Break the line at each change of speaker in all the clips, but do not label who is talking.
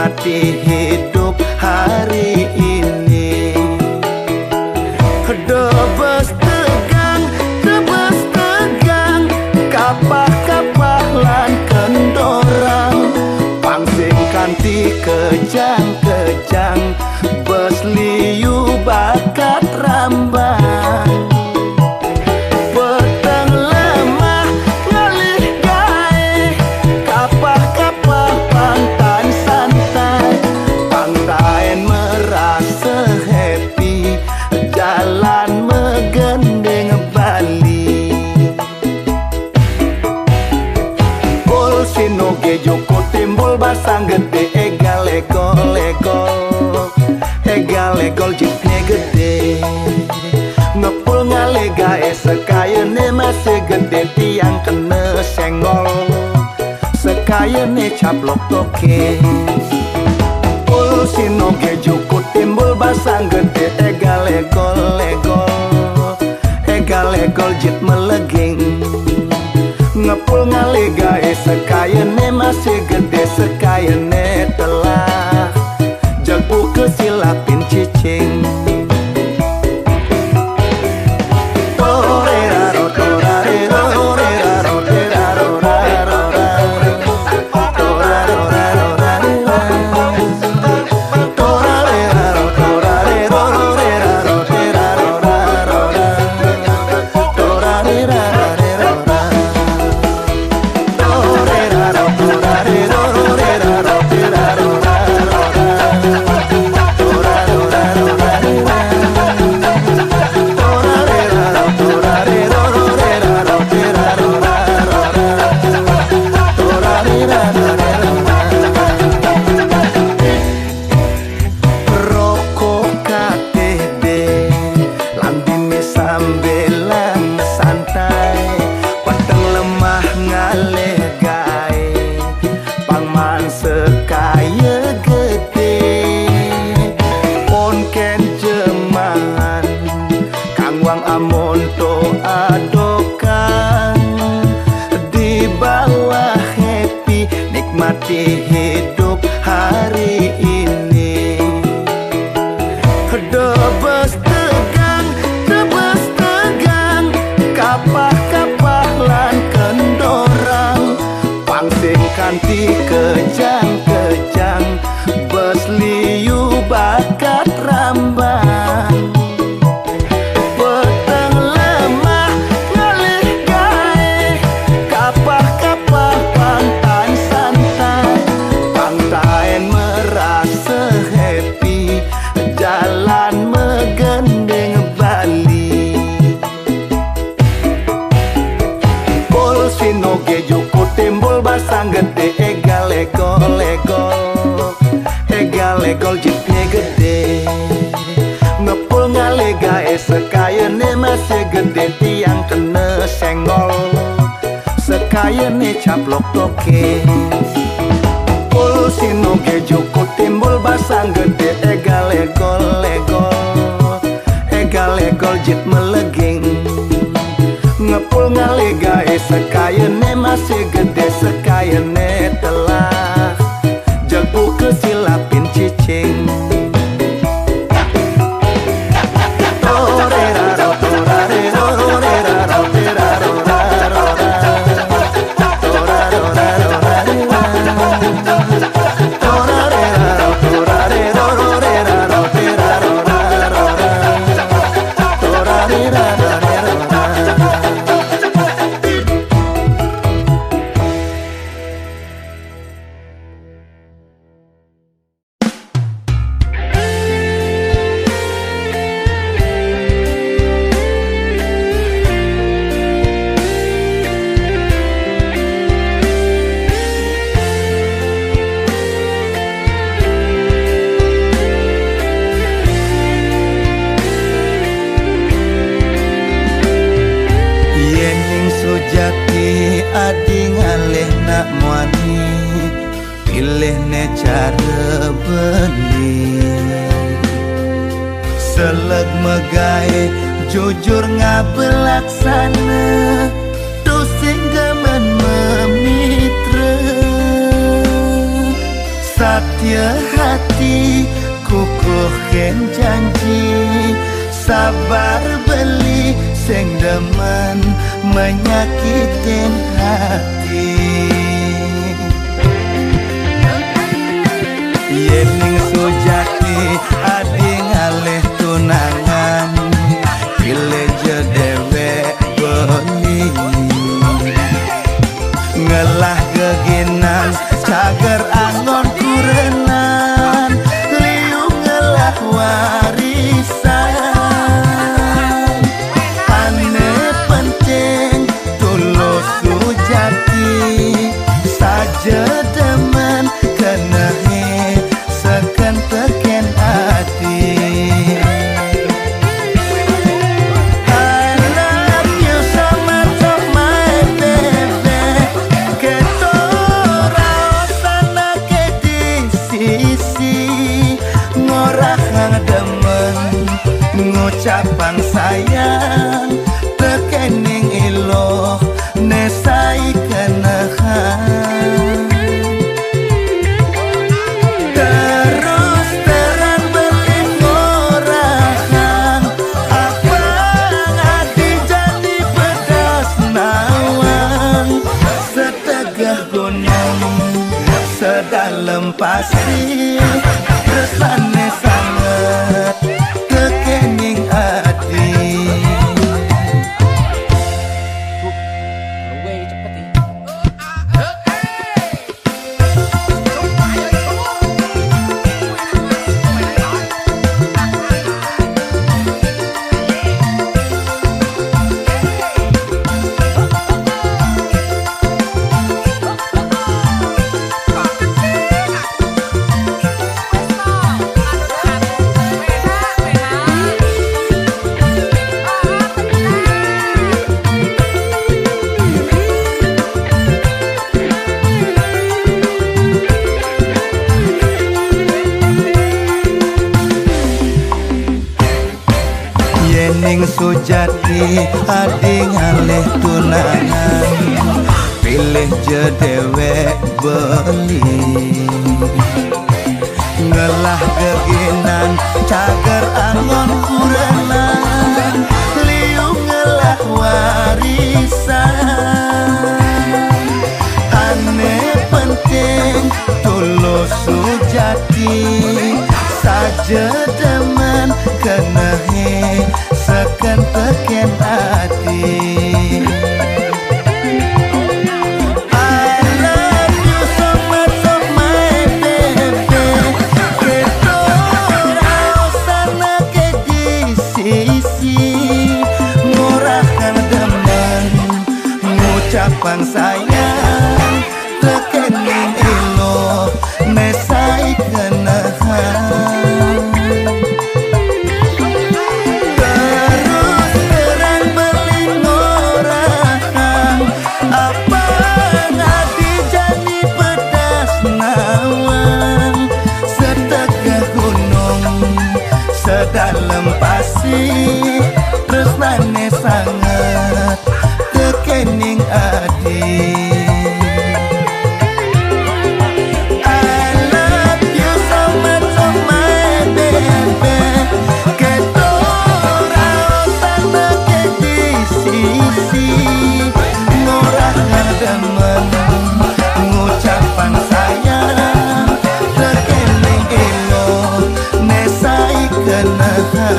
nikmati hidup hari ini. Debes tegang, kapah-kapah lan kendorang, pangsing kanti kejang-kejang, bes liu bakat rambang. Peteng lemah ngalih gae, kapah-kapah pantan santai, pantain merasa happy, jalan megendeng Bali. Bol sinoge joko timbul basang gede, egal-egol jipnya gede, ngepul ngalega sekayane masih gede, tiang kena senggol sekayane caplok toke. Bol sinoge joko timbul basang gede, egal-egol jit meleging, ngepul ngalega sekayane masih gede, sekayane telah jago kesilapin cicing. Nikmati hidup hari ini. Debes tegang, kapah-kapah lan kendorang, pangsing kanti kejang-kejang, bes liu bakat rambang. Peteng lemah ngalih gae, kapah-kapah pantan santai, pantain merasa happy, jalan megendeng Bali. Bol sinoge joko timbul basang gede, egal-egol jipnya gede, ngepul ngalega sekayane masih gede, tiang kena senggol sekayane caplok toke. Bol sinoge joko timbul basang gede, egal-egol jit meleging, ngepul ngalega sekayane masih gede, sekayane telah jago kesilapin cicing. Jati adi ngalih nak muani, pilih ne cara beli, seleg megae jujur ngabelaksana, dosing gaman memitra, Satya hati kukuhin janji, sabar beli sing demen menyakitin hati. Yening sujati adi ngalih tunangan, pilih jedewek beli ngelah geginan cager angon kurenan, liu ngelah warisan. Ane penting tulus sujati, saja demen kenahe seken teken hati. Ngucapan sayang tekening ilo nesai kenahan, terus terang beli ngorahan apa ngati jadi pedas nawang, setegah gunung sedalam pasir resane sangat kekening hati. Yening sujati adi ngalih tunangan, pilih jedewek beli ngelah geginan cager angon kurenan, liu ngelah warisan. Ane penting tulus sujati, saja demen kenahe seken teken hati. I love you so much, oh my baby. Keto sana ke di sisi, murahkan demen ngucapan sayang tekening ilo nesai kenahan. Dalam pasir tresnane sangat kekening hati. I love you so much, oh my baby. Keto sana ke di sisi, ngorah demen ngucapan sayang tekening ilo nesai kenahan.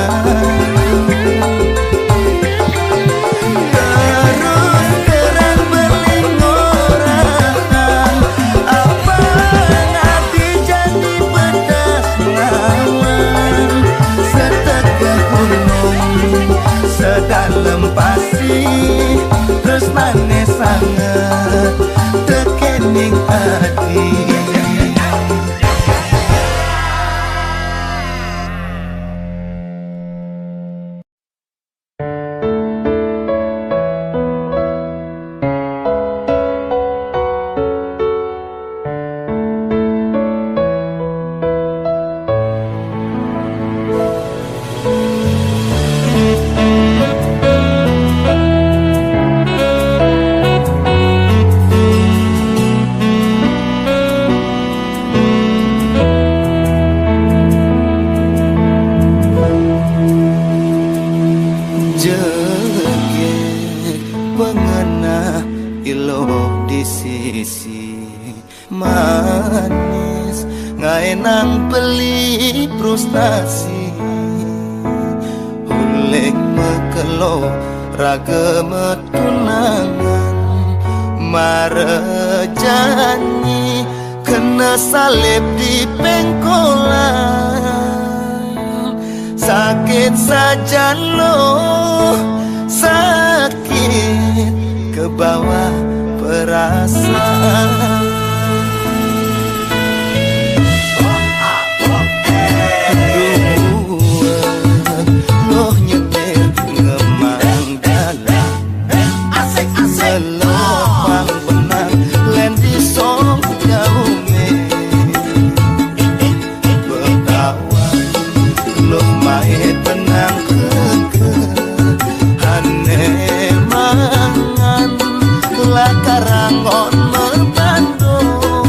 bae nang beli frustasi Hulek mekelo raga metunangan Marejani kena salib di pengkolan Sakit saja loh sakit ke bawah perasaan Loh nyetir ngemang dalam Selepang benang len di song jauhnya Betawa loh main benang keke Hane mangan lakarangon membandung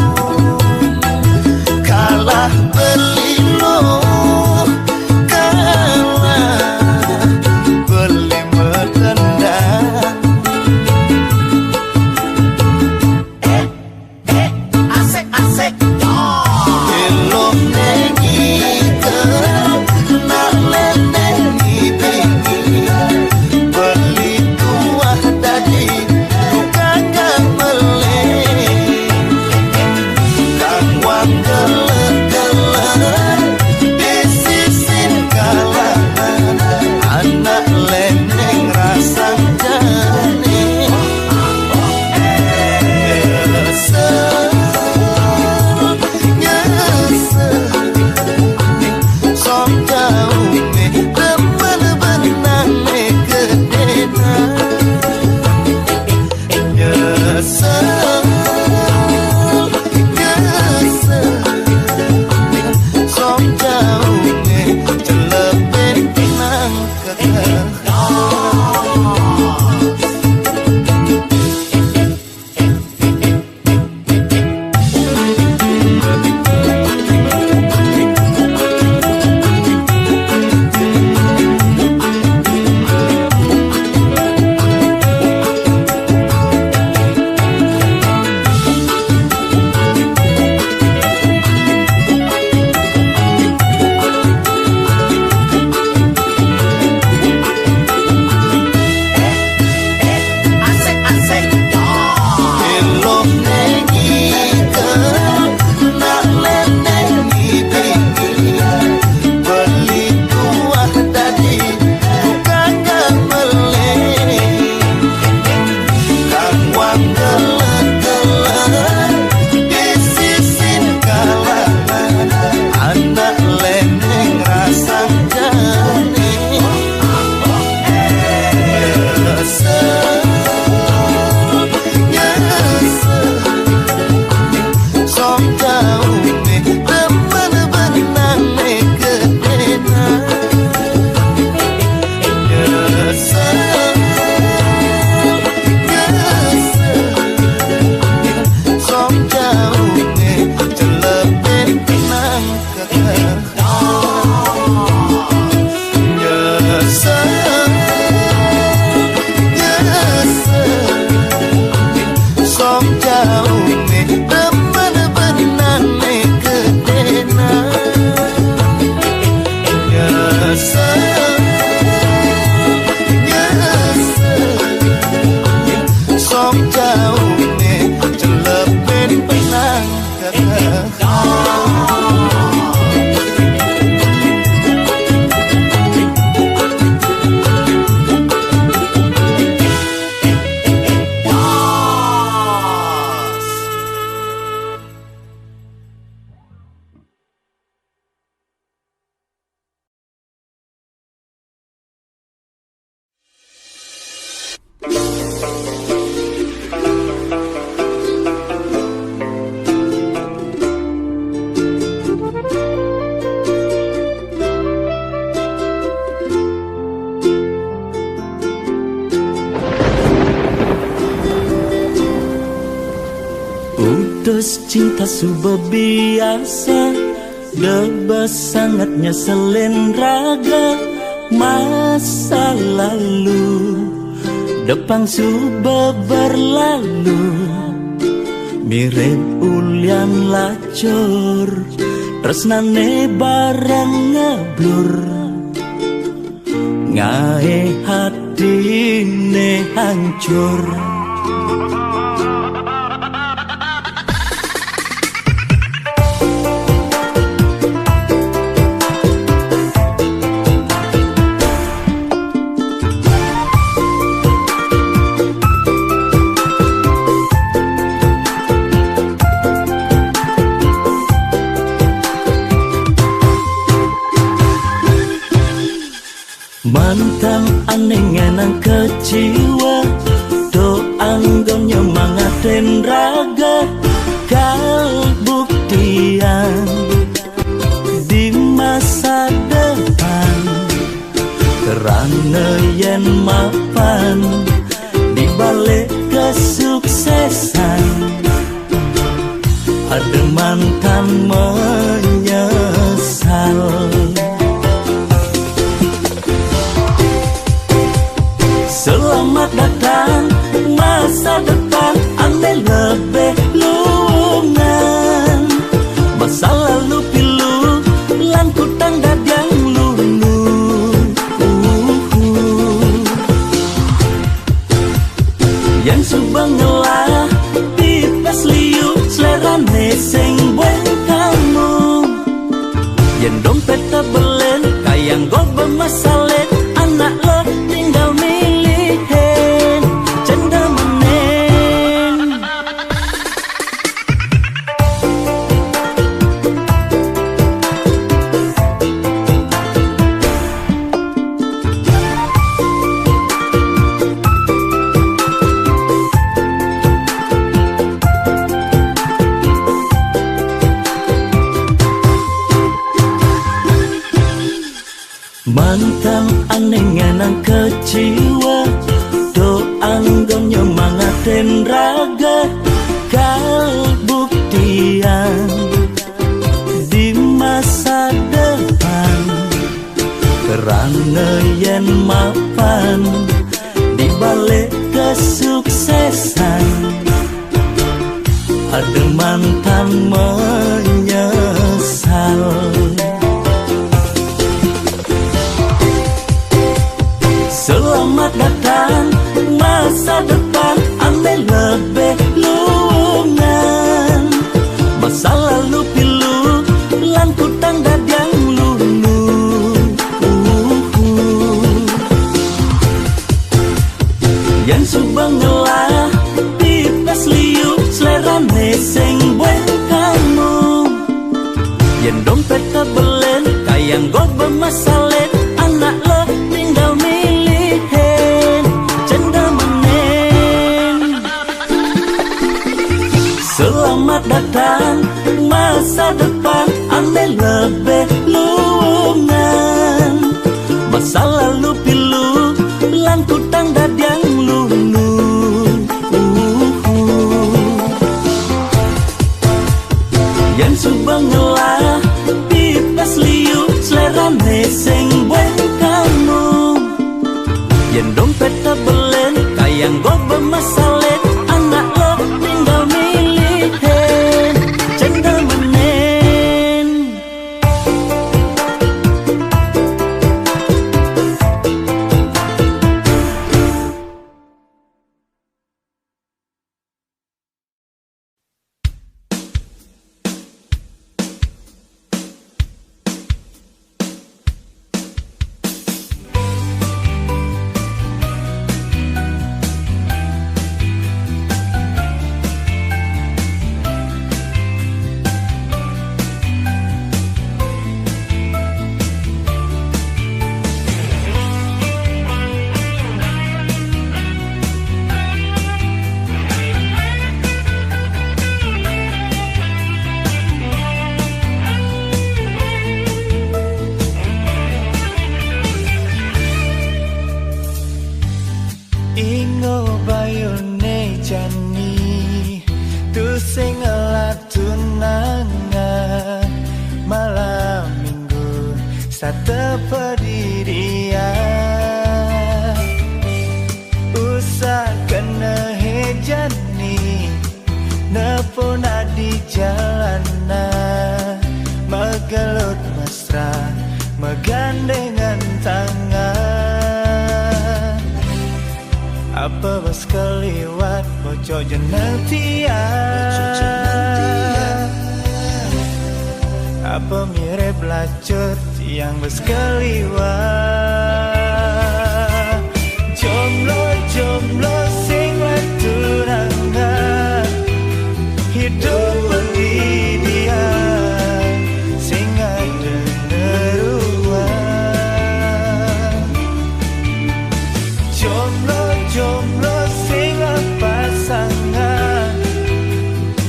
Kalah beli loh kalah beli medendang Asik Elok nengi ke nak lenengi bini Beli kuah tadi bukan gang meleng Kang wang gelek-gelek disisin kalangan Anak leneng rasang jane Nyesel Som jauh me temen benang me gedena Nyesel Som jauh me celepin benang kekeh Elok nengi ke nak lenengi bini Beli kuah tadi bukan gang meleng Kang wang gelek-gelek disisin kalangan Anak leneng rasang jane Nyesel Som jauh me temen benang me gedena Nyesel Som jauh me celepin benang kekeh Nyesel Som jauh me temen benang me gedena Nyesel Som jauh me celepin benang kekeh Putus cinta sudah biasa Debas sangatnya selen raga Masa lalu Depan sudah berlalu Mirip ulian lacur Tresnane barang ngeblur, ngae hatine hancur. Mantan aneh ngenang kecewa, doang gon nyemangatin raga. Kal buktian di masa depan, kerana yen mapan di balik kesuksesan. Ada mantan menyesal. Selamat datang masa depan, andai lebih lungan. Masa lalu pilu, lan kutang dadang lulu. Yang subang ngelah, pipes liu, selerane sing bueng kamu. Yang dompet tabelen, kayang go bermasalet, anak lo tinggal milihin, cenda menen. Mantan aneh ngenang kecewa, doang gon nyemangatin raga. Kal buktian di masa depan, kerana yen mapan di balik kesuksesan. Ada mantan menyesal. Selamat datang masa depan, andai lebih lungan. Masa lalu pilu, lan kutang dadang lulu. Yang subang ngelah, pipes liu, selerane sing bueng kamu. Yang dompet kabelen, kayang go bermasalet, anak lo tinggal milihin, cenda menen. Selamat datang masa depan, andai lebih lungan. Masa lalu pilu, lan kutang dadang lulu. Yang subang ngelah, pipes liu, selerane sing bueng kamu. Yang dompet tabelen, kayang go bermasalet, anak lo tinggal milihin, cenda menen.
Ingo bayone jani tu sing tunangan malam minggu sate pendirian usah kena hejani nepona di jalanan gelut mesra megandengan tangan. Apa bas keliwat bocok jeneng tiang. Apa mirip lacut yang bas keliwat. Jomblo sing tunangan hidup pendidikan sing ada neruan. Jomblo sing pasangan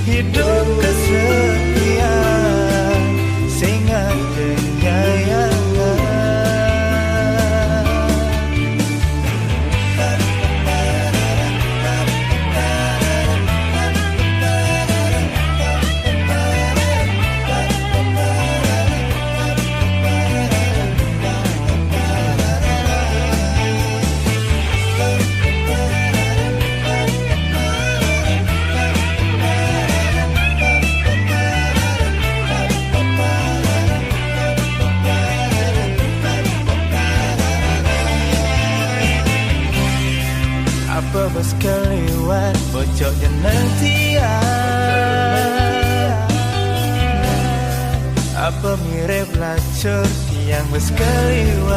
hidup kesepian sing ada nyayangan. Apa bos keliwat bocok jeneng tiang. Apa mirip lacur yang bos keliwat.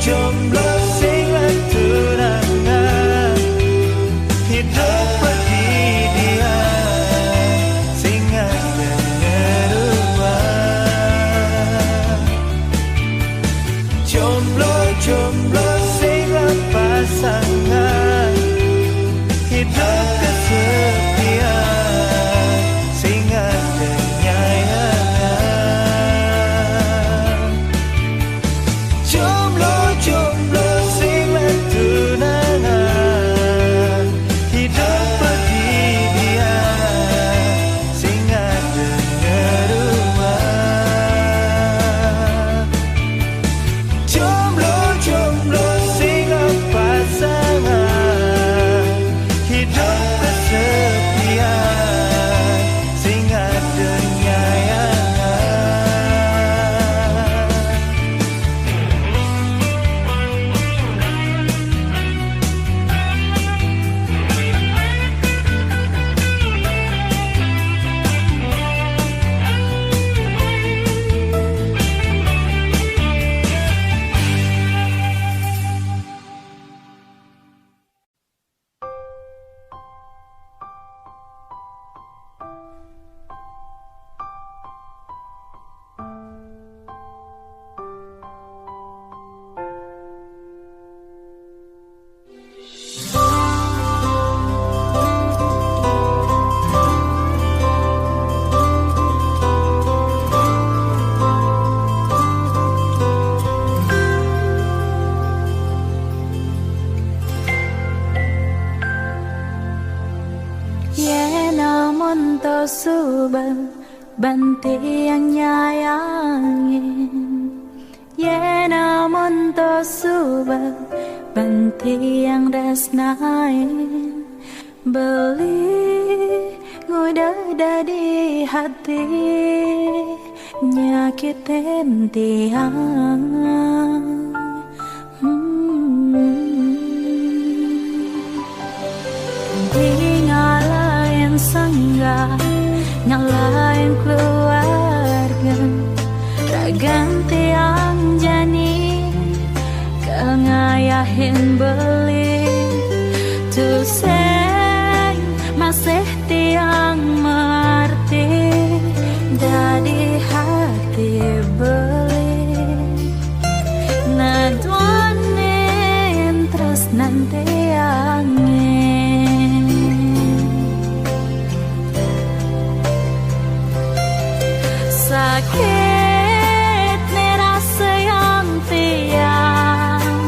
Jomblo sing tunangan hidup pendidikan sing ada ngeruan. Jomblo sing pasangan hidup kesepian sing ada nyayangan. Jomblo sing tunangan hidup pendidikan sing ada ngeruan. Jomblo sing pasangan hidup kesepian sing ada nyayangan.
Subang banti yang nyayangin. Namun to subang banti yang resnain. Beli ngudah di hati nyakitin tiang. Ngalahin sangga, ngalahin keluarga, tak ganti yang jani, kengayahin beli, tuseng masih tiang mengerti, dari hati beli, naduanin terus nanti angin. Sakit nih rasa yang tiang,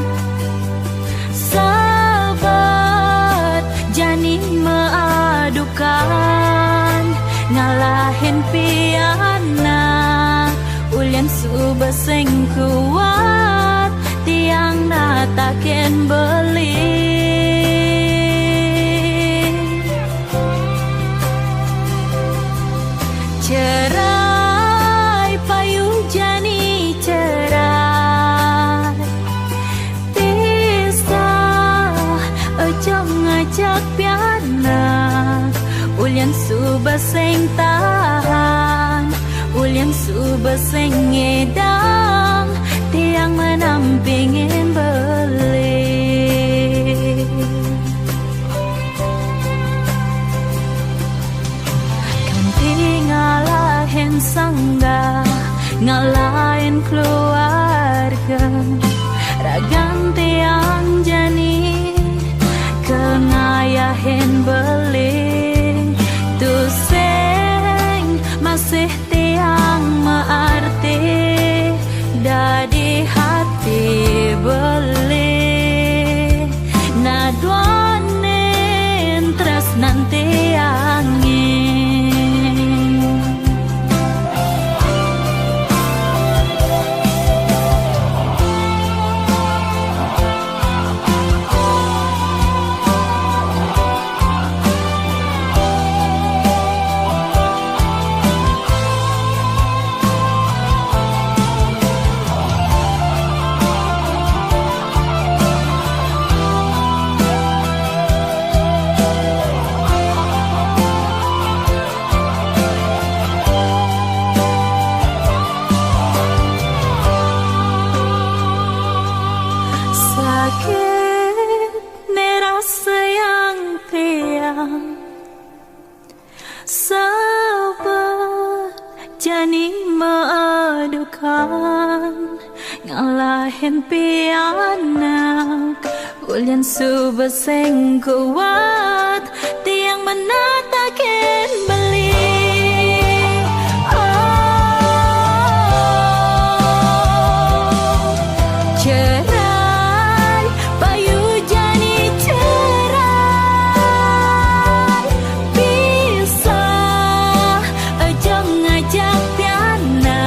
sahabat jani mengadukan, ngalahin piana, ulian subaseng kuat, tiang natakin beli. Cerai payu jani cerai Pisah ojong ngajak piana Ulian subaseng tahan Ulian subaseng ngedang Tiang menampingin beli Ngalahin sangga, ngalahin keluarga Ragan tiang jani, kengayahin beling Tuseng masih tiang maarti Dadi hati beli Naduanin terus nanti angin Jani maadukan ngalahin piana Ulian subaseng kuat tiang menatakin beli Cerai payu jani cerai Pisah ojong ngajak piana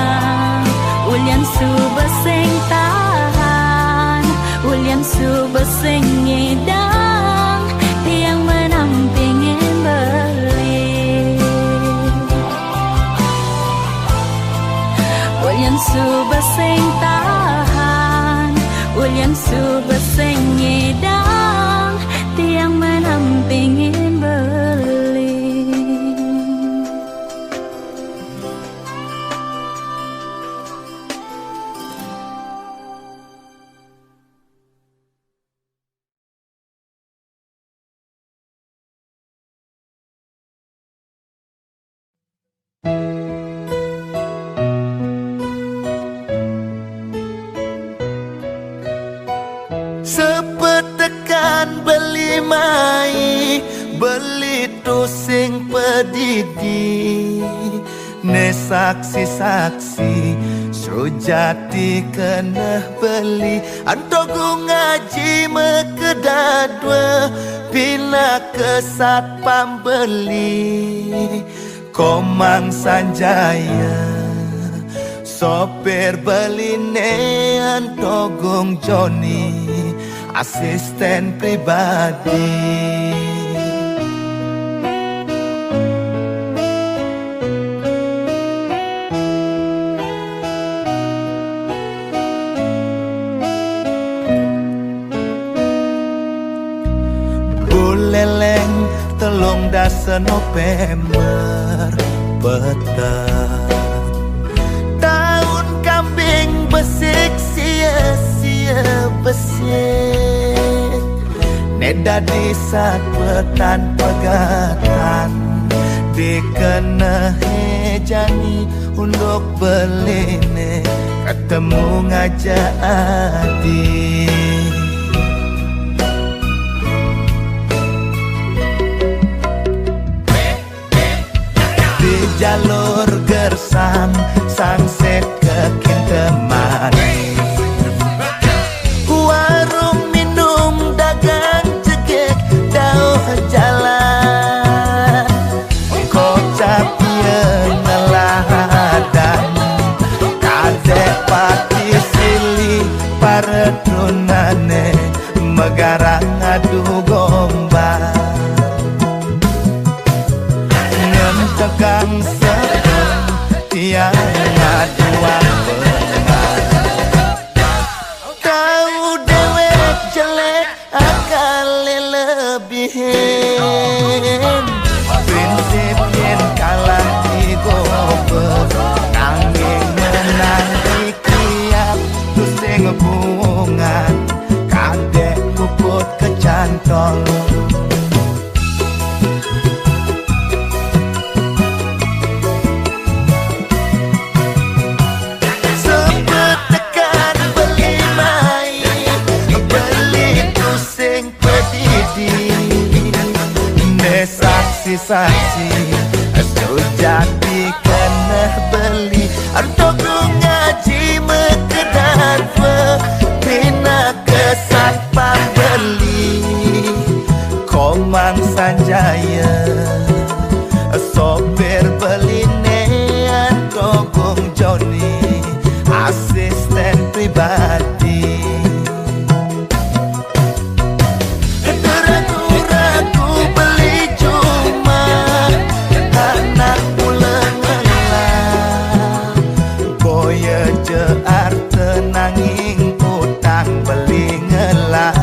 Ulian subaseng tahan Ulian subaseng ngedang Tiang menampingin beli Ulian subaseng tahan Ulian subaseng ngedang Tiang menampingin beli
Sepetekan beli mai Beli tusing pedidi Ne saksi-saksi Sujati kena beli Antogu ngaji mekedadwa Pina kesat pambeli Komang Sanjaya Sopir beli nean Togung Joni Asisten pribadi Buleleng telung dasa November Betah Tahun kambing besik sia-sia besik Neda di saat petan pegatan Dikena hejani untuk beli ne Ketemu ngajak adik Di jalur gersam Sangset ke Kintemani Warung minum dagang cekik Dauh jalan Kocap neladan Kadek pati sili Paredunane Megarang adu gombang Tegang sepuluh yang dua pengan. Tahu dewek jelek akal lebihin, prinsip yen kalah digober, nanging menang ikhtiar tu sing hubungan, kadek puput kecantol. Saksi sejati kena beli untuk ngaji mekedar bina kesat pembeli Komang Sanjaya sopir beli nean Gogong Joni asisten pribadi. Nanging utang beli ngelak,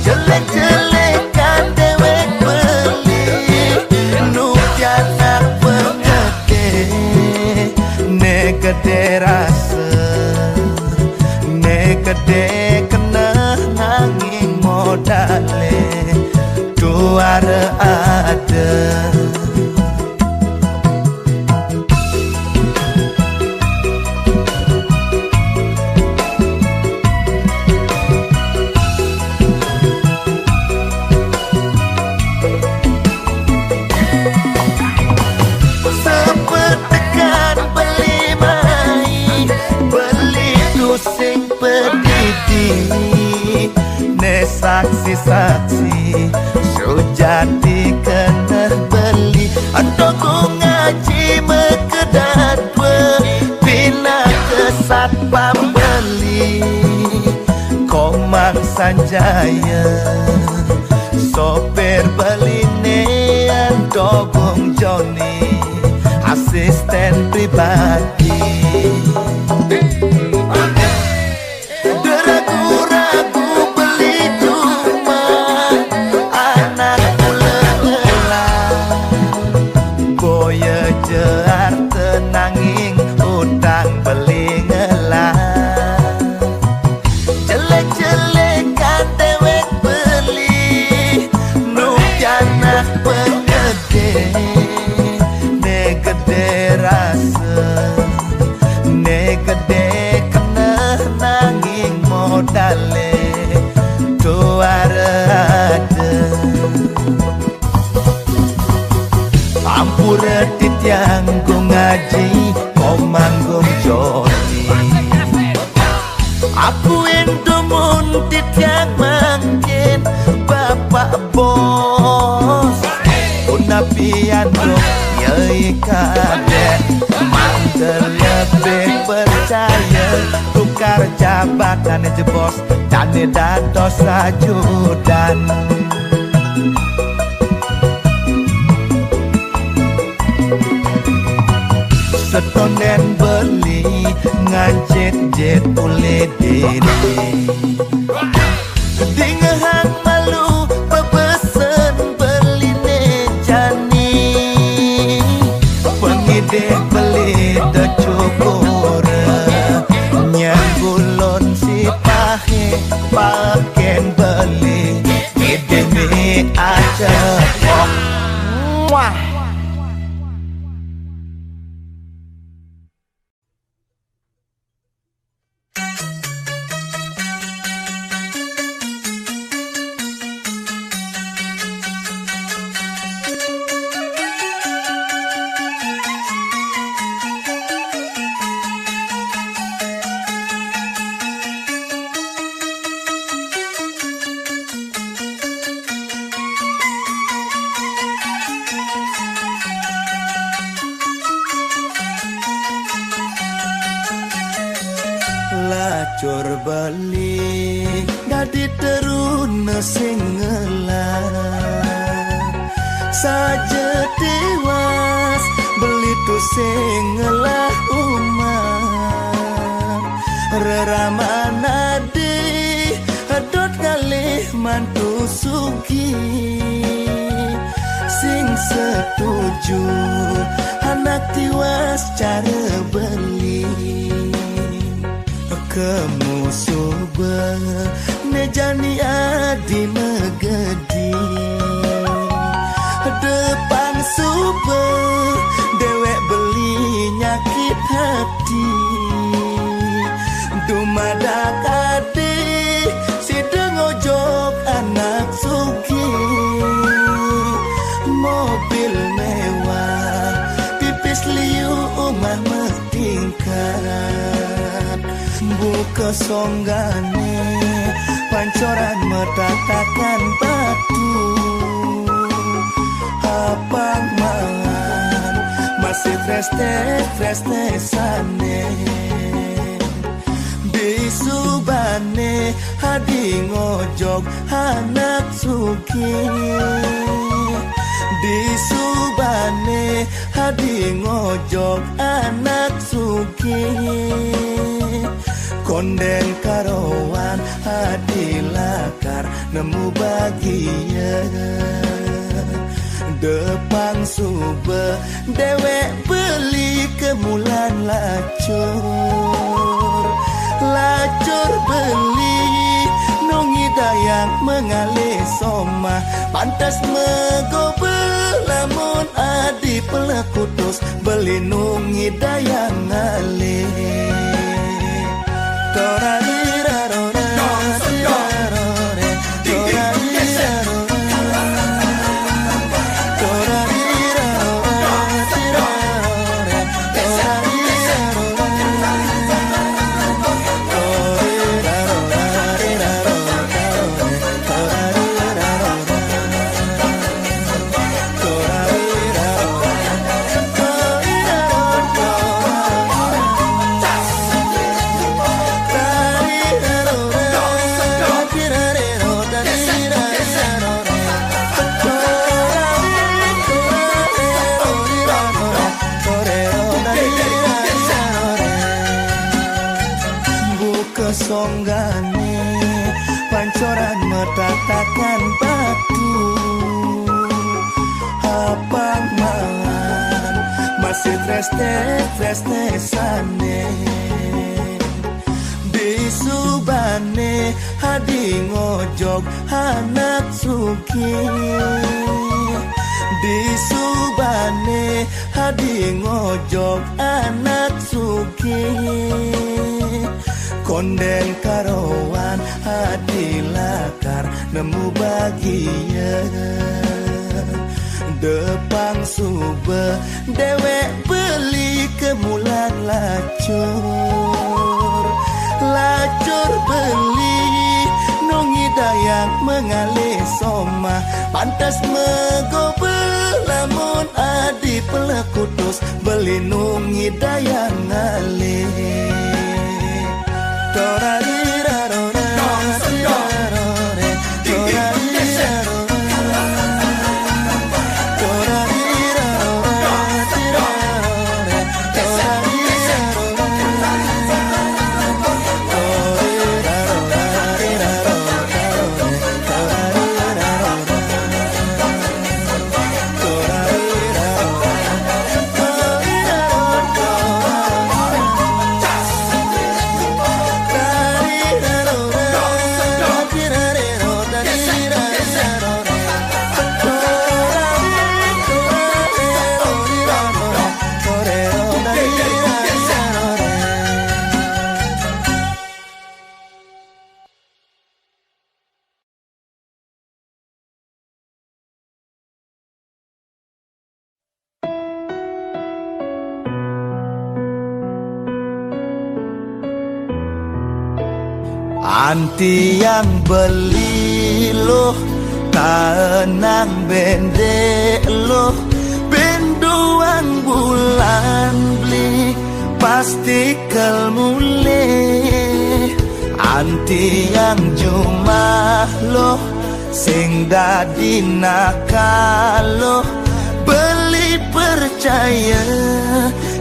jelek-jelekan dewek beli, nupian nak pengete, negede rasa, negede kena nanging modale, duara ada. Saksi-saksi sejati kena beli untuk ngaji mekedar bina kesat pembeli Komang Sanjaya sopir beli nean Gogong Joni asisten pribadi. Nanging utang beli ngelak, jelek-jelekan dewek beli, nupian nak pengede, negede rasa, negede kena nanging modale, duara ada. Ampura titiang ngaji Komanggung Joni, aku endomun titiang mangkin Bapak Bos, unapian dong yai kadek, mantel lebih percaya, tukar jabatan jebos, tani dados ajudan. Setonen beli ngajet-jet ule dede, dingehang malu pepesen beli nejani, pengide beli decukur, nyanggulon si pahe paken beli, idemi aja kok. Wah. Lacur balik dadi terun sing ngelar saja tewas beli tu sing ngelah umat reramana di hedot kalih mantu sugi sing setuju anak tiwas cara beli kemusuh nejani adi megedi depan super dewek beli nyakit hati dumadak adi sideng ojok anak sugi mobil mewah tipis liu umah metingkat buka songgane pancoran metatakan batu apang mangan masih treste sane bisubane hadi ngojok anak suki disubane hadi ngojok anak suki konden karowan hadi lakar nemu bagia depang sube dewek beli kemulan lacur beli nungi dayang mengalih soma pantas megobel lamun adi pelekutus beli nungi dayang ngalih songgane pancoran metatakan batu apang mangan masih treste sane bisubane hadi ngojok anak suki disubane hadi ngojok anak suki konden karowan hadi lakar nemu bagia depang sube dewek beli kemulan lacur beli nungi dayang mengalih soma pantas megobel lamun adi pelekutus beli nungi dayang ngalih Anti yang beli loh tanang bende loh benduang bulan beli pasti kelmule anti yang jumah loh sing dadi nakal loh beli percaya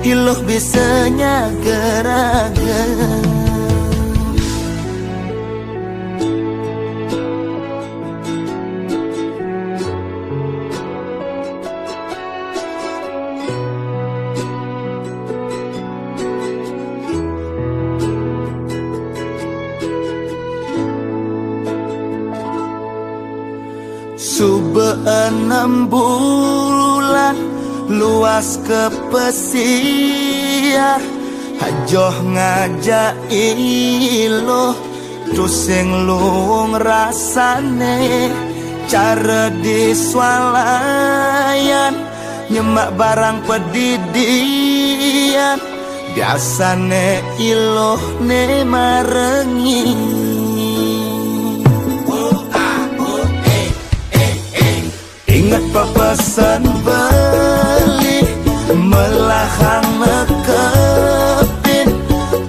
iluh bisanya geragan. Sube 6 bulan luas ke pesiar, hajoh ngajak iluh tusing luung rasane, cara diswalayan nyemak barang pedidian, biasane iluh ne marengi. Ingat pepesan beli melahang nekepin,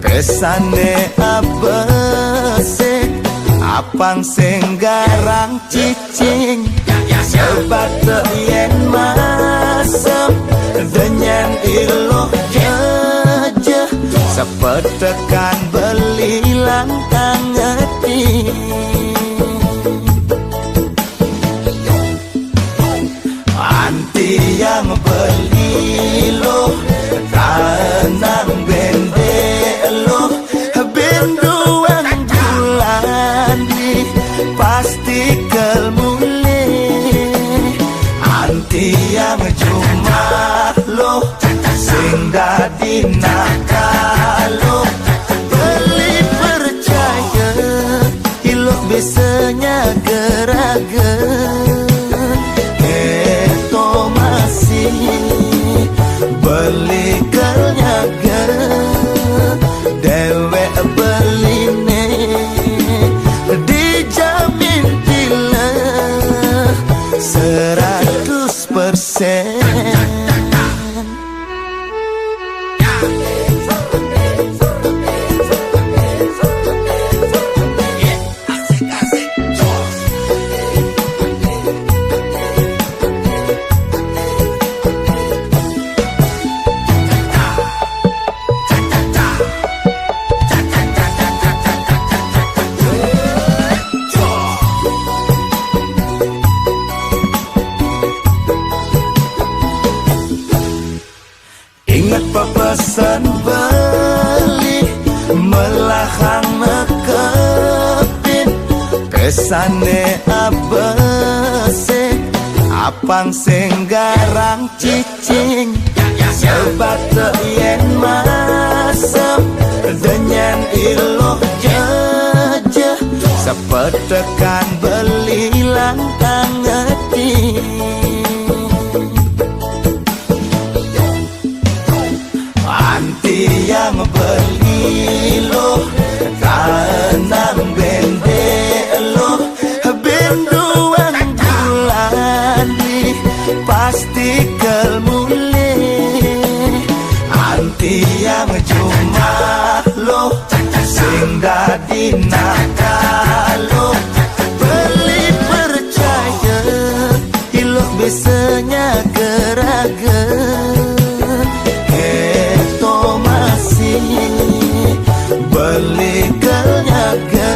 pesane abese apang senggarang cicing, sebat yen masem denyen iluh jeje, sepetekan beli lantang ngeti. Anti yang beli lo tanang bende lo, benduan bulan di pasti kelmule. Anti yang cuma lo sing dadi nakalo, beli percaya iluh bisanya geragan. Beli kelnyaga dewe beline dijamin bila 100%. Ingat pepesan beli melahang nekepin, pesane abese apang senggarang cicing, sebat yen masem denyen iluh jeje, sepetekan beli lantang ngeti. Anti yang beli lo tanang bende lo, benduan bulan di pasti kelmule. Anti yang cuma lo sing dadi nakalo, beli percaya iluh bisanya geragan. Beli kelnyaga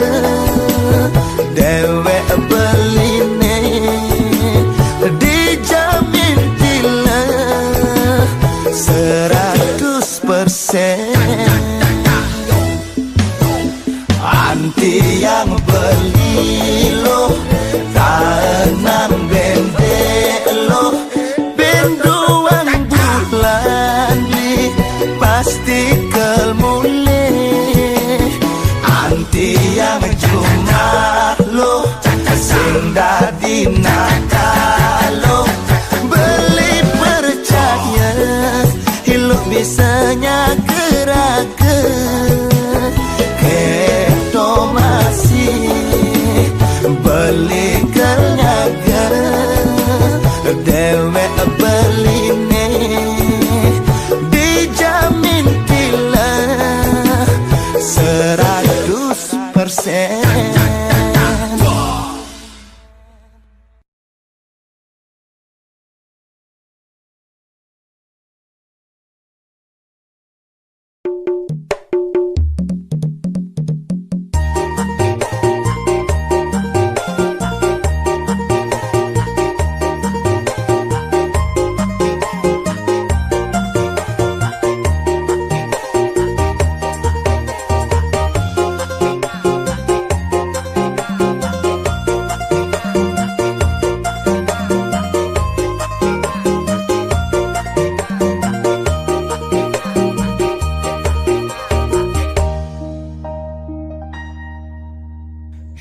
dewe beline dijamin bila 100%. Anti yang beli lo tanang bende lo, benduan bulan di pasti kelmule. Anti yang cuma lo sing dadi nakalo, beli percaya iluh bisanya geragan. Keto masih beli kelnyaga dewe beline dijamin bila 100%.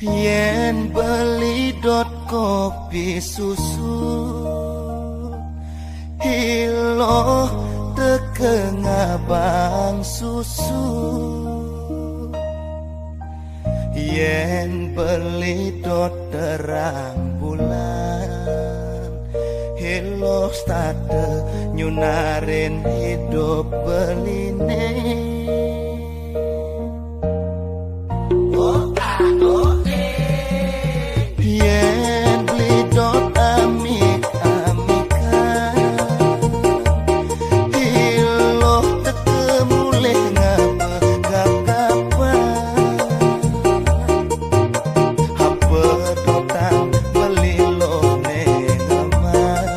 Yen beli dot kopi susu Hilo tekeng abang susu Yen beli dot terang bulan Hilo stade nyunarin hidup beline Yen beli dot amik-amikan Hilo teke mulih ngapa-kapan Apa dotan beli lo nengaman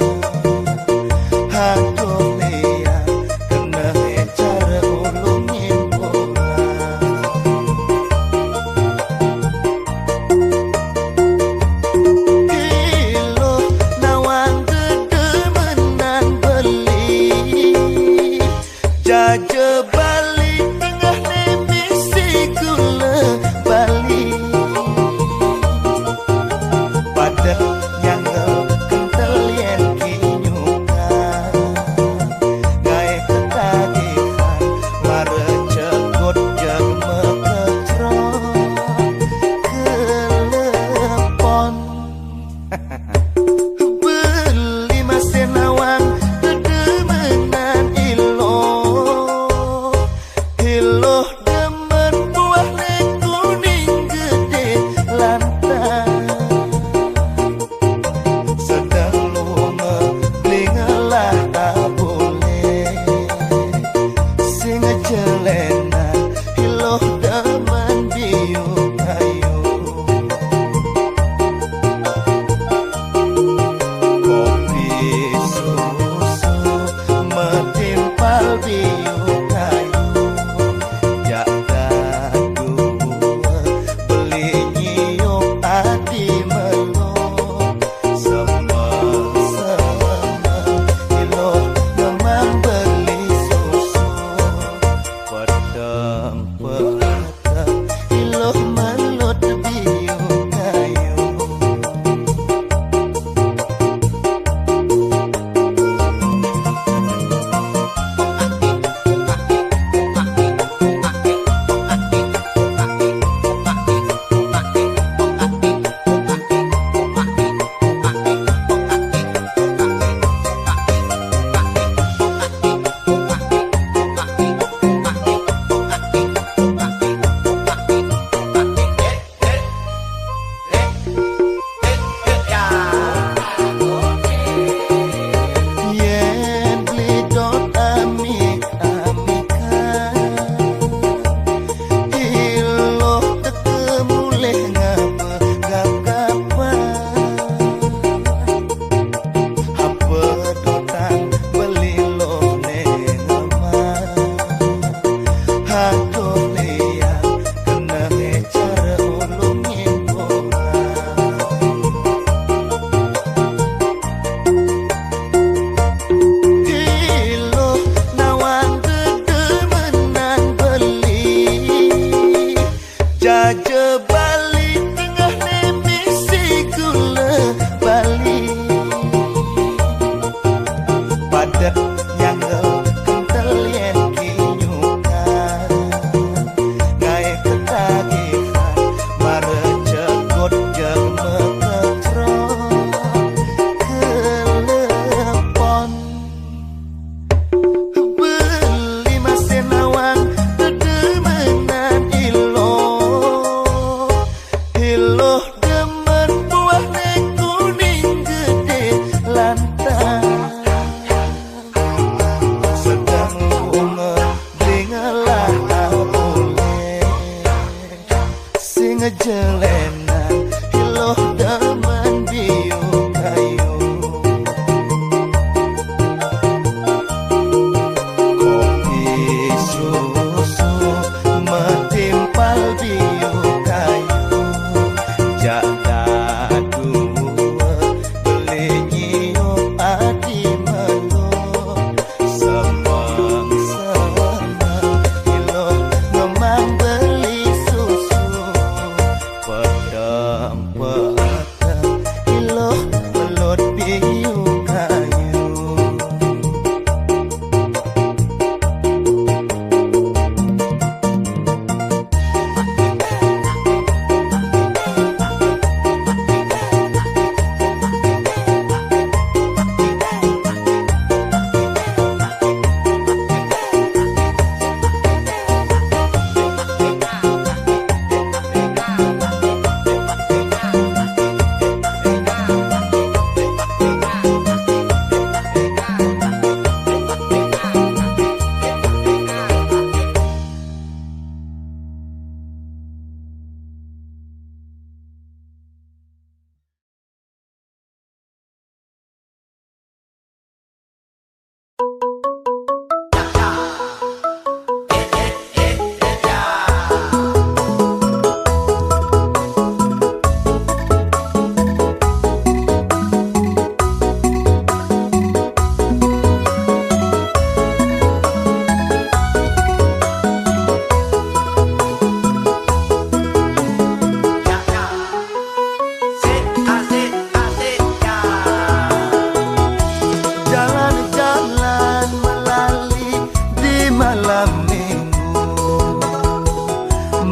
Haduh liat kena cara ulungin bola Jaja Bali tengah nemisi gula Bali pada yang kental yen kinyuka Gaya ketagihan mara cekut jag mekecron kelepon Beli masin awang tedemenan ilo Hilo demen buah le kuning gede lantai Sedang lunga blingalah tak boleh Singa jelenan hilo demen biung ayu Kopi susu metimpal biung ayu Jak dadu beli nyiuk adi melo Semua hilo memang beli susu Pedang-pedang hilo melut biung ayu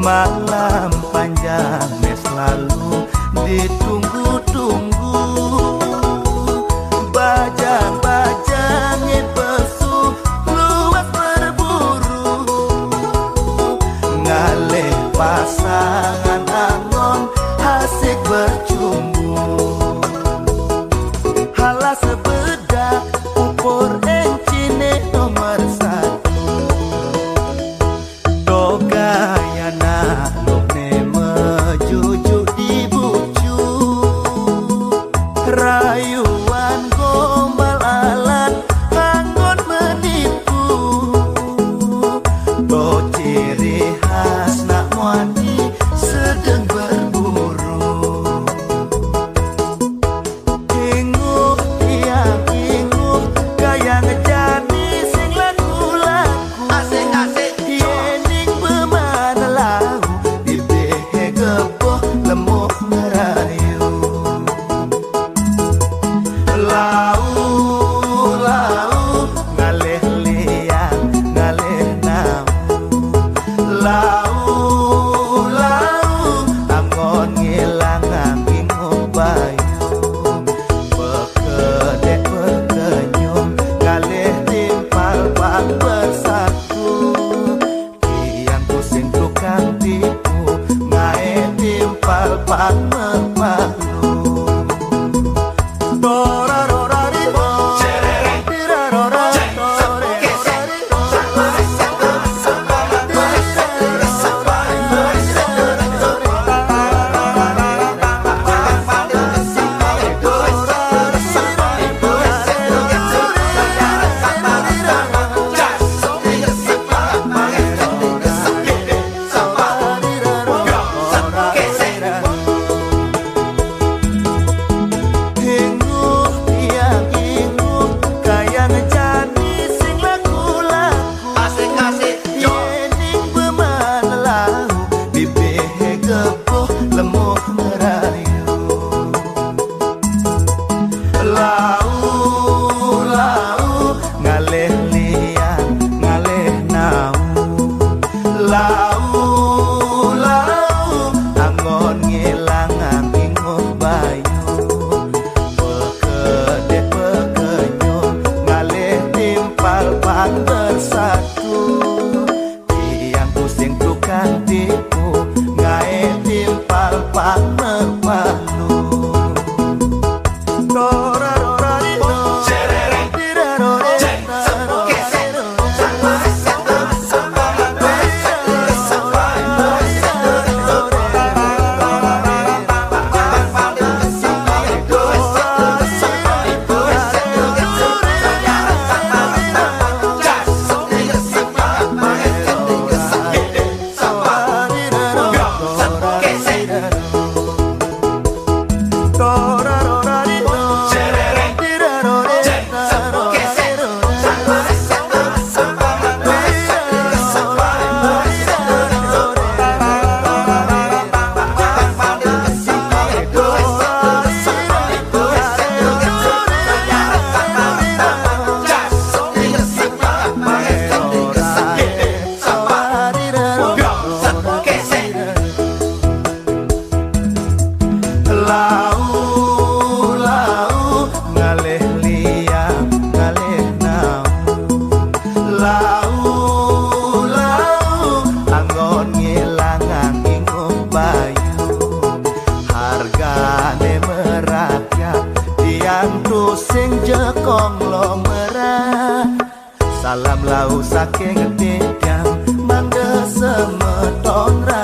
Malam panjangnya selalu ditunggu-tunggu. Bajang-bajangnya pesu luas berburu. Ngalih pasangan angon asik bercumbu. Halah sebedak upur encine nomor satu. Dogayana lukne mejujuk di bucu. Rayuan gombal alat angon menipu. Do ciri khas nak muani sedang berburu. Inguh tiang inguh gaya ngejani sing laku-laku.
Asik-asik
Yening bemana lau di behe geboh lemuh ngerayu. Lau ngalih liang ngalih nau. Lau angon ngilang angin bayu. Pekedek pekenyum ngalih timpal pak bersatu. Tiang pusing tukang tipu ngae timpal pak merpalu. Bersatu tiang pusing tukang tipu ngae timpal pak merpalu. Salam lau saking ngedekam mangga semeton ra.